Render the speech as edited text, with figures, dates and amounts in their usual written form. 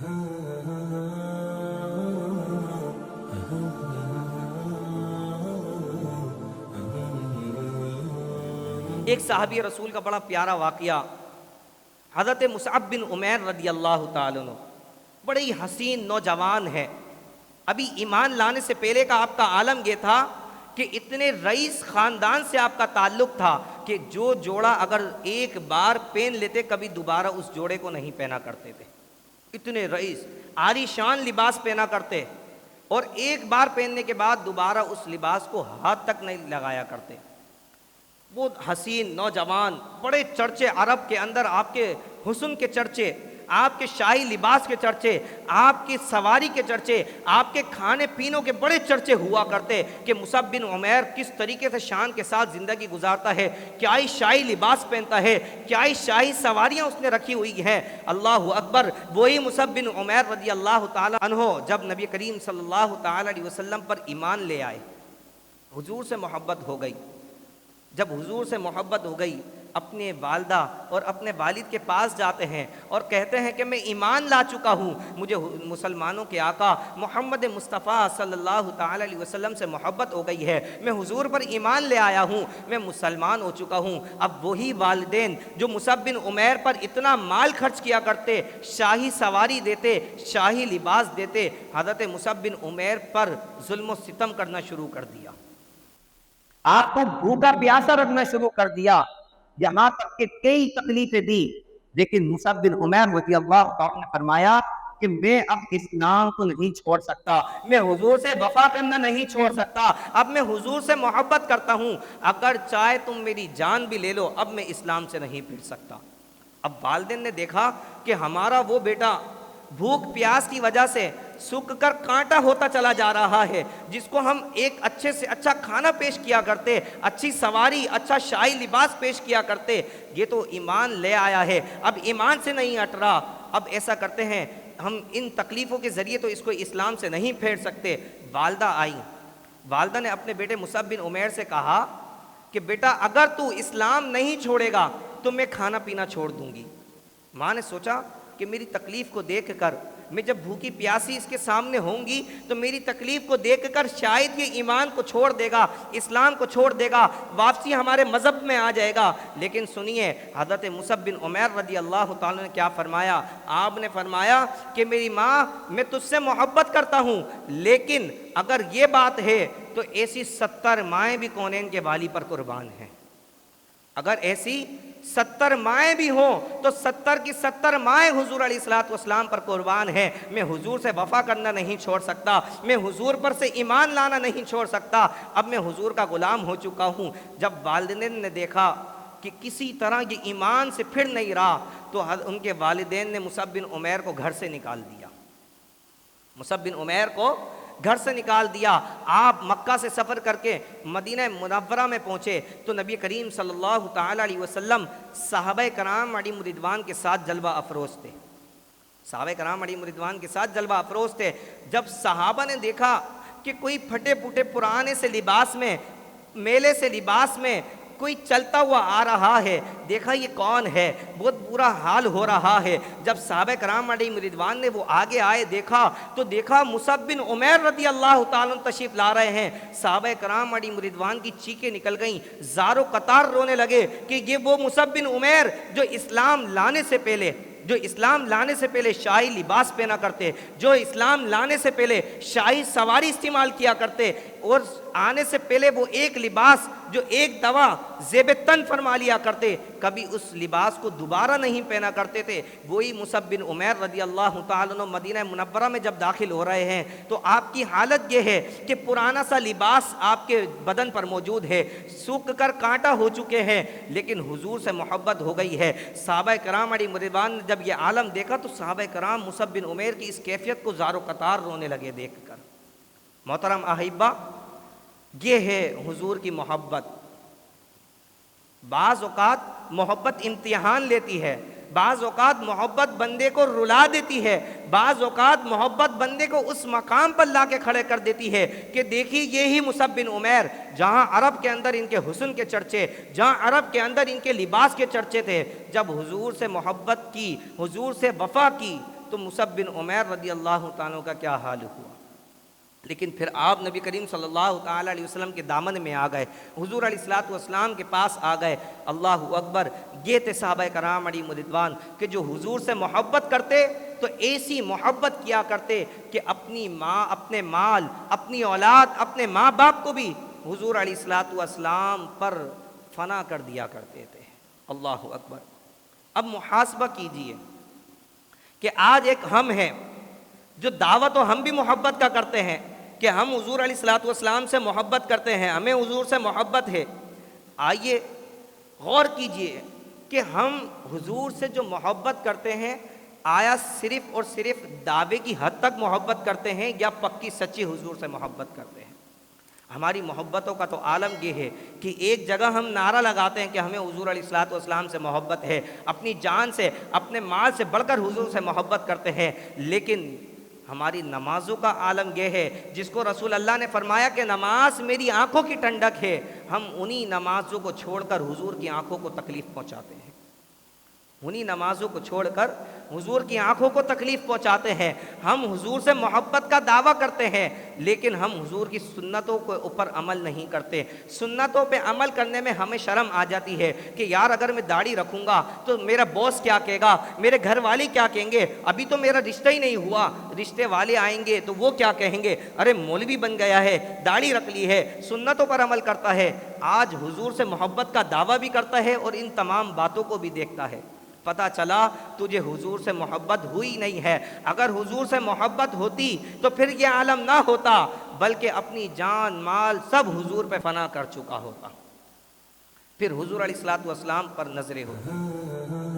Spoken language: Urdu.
ایک صحابی رسول کا بڑا پیارا واقعہ، حضرت مصعب بن عمیر رضی اللہ تعالیٰ عنہ، بڑے ہی حسین نوجوان ہے۔ ابھی ایمان لانے سے پہلے کا آپ کا عالم یہ تھا کہ اتنے رئیس خاندان سے آپ کا تعلق تھا کہ جو جوڑا اگر ایک بار پہن لیتے کبھی دوبارہ اس جوڑے کو نہیں پہنا کرتے تھے۔ اتنے رئیس عالی شان لباس پہنا کرتے اور ایک بار پہننے کے بعد دوبارہ اس لباس کو ہاتھ تک نہیں لگایا کرتے۔ وہ حسین نوجوان، بڑے چرچے عرب کے اندر، آپ کے حسن کے چرچے، آپ کے شاہی لباس کے چرچے، آپ کی سواری کے چرچے، آپ کے کھانے پینوں کے بڑے چرچے ہوا کرتے کہ مصعب بن عمیر کس طریقے سے شان کے ساتھ زندگی گزارتا ہے، کیا ہی شاہی لباس پہنتا ہے، کیا ہی شاہی سواریاں اس نے رکھی ہوئی ہیں۔ اللہ اکبر۔ وہی مصعب بن عمیر رضی اللہ تعالی عنہ جب نبی کریم صلی اللہ تعالی علیہ وسلم پر ایمان لے آئے، حضور سے محبت ہو گئی۔ جب حضور سے محبت ہو گئی، اپنے والدہ اور اپنے والد کے پاس جاتے ہیں اور کہتے ہیں کہ میں ایمان لا چکا ہوں، مجھے مسلمانوں کے آقا محمد مصطفیٰ صلی اللہ تعالی علیہ وسلم سے محبت ہو گئی ہے، میں حضور پر ایمان لے آیا ہوں، میں مسلمان ہو چکا ہوں۔ اب وہی والدین جو مصعب بن عمیر پر اتنا مال خرچ کیا کرتے، شاہی سواری دیتے، شاہی لباس دیتے، حضرت مصعب بن عمیر پر ظلم و ستم کرنا شروع کر دیا، آپ کو بھوکا پیاسا رکھنا شروع کر دیا، یہاں تک کہ کئی تکلیفیں دی۔ لیکن مصعب بن عمیر رضی اللہ عنہ نے فرمایا کہ میں اب اسلام کو نہیں چھوڑ سکتا، میں حضور سے وفا کرنا نہیں چھوڑ سکتا، اب میں حضور سے محبت کرتا ہوں، اگر چاہے تم میری جان بھی لے لو، اب میں اسلام سے نہیں پھر سکتا۔ اب والدین نے دیکھا کہ ہمارا وہ بیٹا بھوک پیاس کی وجہ سے سوکھ کر کانٹا ہوتا چلا جا رہا ہے، جس کو ہم ایک اچھے سے اچھا کھانا پیش کیا کرتے، اچھی سواری، اچھا شاہی لباس پیش کیا کرتے، یہ تو ایمان لے آیا ہے، اب ایمان سے نہیں ہٹ رہا، اب ایسا کرتے ہیں ہم ان تکلیفوں کے ذریعے تو اس کو اسلام سے نہیں پھیر سکتے۔ والدہ آئی، والدہ نے اپنے بیٹے مصعب بن عمیر سے کہا کہ بیٹا اگر تو اسلام نہیں چھوڑے گا تو میں کھانا پینا چھوڑ دوں گی۔ ماں نے سوچا کہ میری تکلیف کو دیکھ کر، میں جب بھوکی پیاسی اس کے سامنے ہوں گی تو میری تکلیف کو دیکھ کر شاید یہ ایمان کو چھوڑ دے گا، اسلام کو چھوڑ دے گا، واپسی ہمارے مذہب میں آ جائے گا۔ لیکن سنیے حضرت مصعب بن عمیر رضی اللہ تعالیٰ نے کیا فرمایا؟ آپ نے فرمایا کہ میری ماں، میں تجھ سے محبت کرتا ہوں، لیکن اگر یہ بات ہے تو ایسی 70 مائیں بھی کونین کے والی پر قربان ہیں، اگر ایسی 70 مائیں بھی ہوں تو 70 کی 70 مائیں حضور علیہ الصلوۃ والسلام پر قربان ہیں، میں حضور سے وفا کرنا نہیں چھوڑ سکتا، میں حضور پر سے ایمان لانا نہیں چھوڑ سکتا، اب میں حضور کا غلام ہو چکا ہوں۔ جب والدین نے دیکھا کہ کسی طرح یہ ایمان سے پھر نہیں رہا تو ان کے والدین نے مصعب بن عمیر کو گھر سے نکال دیا، مصعب بن عمیر کو گھر سے نکال دیا۔ آپ مکہ سے سفر کر کے مدینہ منورہ میں پہنچے تو نبی کریم صلی اللہ تعالی علیہ وسلم صحابہ کرام علیہم رضوان کے ساتھ جلوہ افروز تھے، صحابہ کرام علیہم رضوان کے ساتھ جلوہ افروز تھے۔ جب صحابہ نے دیکھا کہ کوئی پھٹے پھوٹے پرانے سے لباس میں، میلے سے لباس میں کوئی چلتا ہوا آ رہا ہے، دیکھا یہ کون ہے، بہت برا حال ہو رہا ہے۔ جب صحابہ کرام علیہم رضوان نے وہ آگے آئے دیکھا تو دیکھا مصعب بن عمیر رضی اللہ تعالیٰ عنہ تشریف لا رہے ہیں۔ صحابہ کرام علیہم رضوان کی چیخیں نکل گئیں، زارو قطار رونے لگے کہ یہ وہ مصعب بن عمیر جو اسلام لانے سے پہلے شاہی لباس پہنا کرتے، جو اسلام لانے سے پہلے شاہی سواری استعمال کیا کرتے، اور آنے سے پہلے وہ ایک لباس جو ایک دوا زیب تن فرما لیا کرتے، کبھی اس لباس کو دوبارہ نہیں پہنا کرتے تھے، وہی مصعب بن عمیر رضی اللہ تعالیٰ عنہ مدینہ منورہ میں جب داخل ہو رہے ہیں تو آپ کی حالت یہ ہے کہ پرانا سا لباس آپ کے بدن پر موجود ہے، سوکھ کر کانٹا ہو چکے ہیں، لیکن حضور سے محبت ہو گئی ہے۔ صحابہ کرام علیہ رضوان نے جب یہ عالم دیکھا تو صحابہ کرام مصعب بن عمیر کی اس کیفیت کو زار و قطار رونے لگے دیکھ کر۔ محترم احبہ، یہ ہے حضور کی محبت۔ بعض اوقات محبت امتحان لیتی ہے، بعض اوقات محبت بندے کو رلا دیتی ہے، بعض اوقات محبت بندے کو اس مقام پر لا کے کھڑے کر دیتی ہے کہ دیکھیے یہی مصعب بن عمیر، جہاں عرب کے اندر ان کے حسن کے چرچے، جہاں عرب کے اندر ان کے لباس کے چرچے تھے، جب حضور سے محبت کی، حضور سے وفا کی، تو مصعب بن عمیر رضی اللہ تعالیٰ کا کیا حال ہوا۔ لیکن پھر آپ نبی کریم صلی اللہ تعالیٰ علیہ وسلم کے دامن میں آ گئے، حضور علیہ الصلاۃ والسلام کے پاس آ گئے۔ اللہ اکبر، یہ تھے صحابہ کرام علیہم رضوان کہ جو حضور سے محبت کرتے تو ایسی محبت کیا کرتے کہ اپنی ماں، اپنے مال، اپنی اولاد، اپنے ماں باپ کو بھی حضور علیہ الصلاۃ والسلام پر فنا کر دیا کرتے تھے۔ اللہ اکبر۔ اب محاسبہ کیجئے کہ آج ایک ہم ہیں جو دعوت و ہم بھی محبت کا کرتے ہیں کہ ہم حضور علیہ الصلاۃ والسلام سے محبت کرتے ہیں، ہمیں حضور سے محبت ہے۔ آئیے غور کیجئے کہ ہم حضور سے جو محبت کرتے ہیں، آیا صرف اور صرف دعوے کی حد تک محبت کرتے ہیں یا پکی سچی حضور سے محبت کرتے ہیں؟ ہماری محبتوں کا تو عالم یہ ہے کہ ایک جگہ ہم نعرہ لگاتے ہیں کہ ہمیں حضور علیہ الصلاۃ والسلام سے محبت ہے، اپنی جان سے، اپنے مال سے بڑھ کر حضور سے محبت کرتے ہیں، لیکن ہماری نمازوں کا عالم یہ ہے جس کو رسول اللہ نے فرمایا کہ نماز میری آنکھوں کی ٹھنڈک ہے، ہم انہی نمازوں کو چھوڑ کر حضور کی آنکھوں کو تکلیف پہنچاتے ہیں، انہی نمازوں کو چھوڑ کر حضور کی آنکھوں کو تکلیف پہنچاتے ہیں۔ ہم حضور سے محبت کا دعویٰ کرتے ہیں لیکن ہم حضور کی سنتوں کے اوپر عمل نہیں کرتے۔ سنتوں پہ عمل کرنے میں ہمیں شرم آ جاتی ہے کہ یار اگر میں داڑھی رکھوں گا تو میرا باس کیا کہے گا، میرے گھر والے کیا کہیں گے، ابھی تو میرا رشتہ ہی نہیں ہوا، رشتے والے آئیں گے تو وہ کیا کہیں گے، ارے مولوی بن گیا ہے، داڑھی رکھ لی ہے، سنتوں پر عمل کرتا ہے، آج حضور سے محبت کا دعویٰ بھی کرتا ہے اور ان تمام باتوں کو بھی دیکھتا ہے۔ پتہ چلا تجھے حضور سے محبت ہوئی نہیں ہے۔ اگر حضور سے محبت ہوتی تو پھر یہ عالم نہ ہوتا، بلکہ اپنی جان مال سب حضور پہ فنا کر چکا ہوتا، پھر حضور علیہ الصلوۃ والسلام پر نظریں ہوتی۔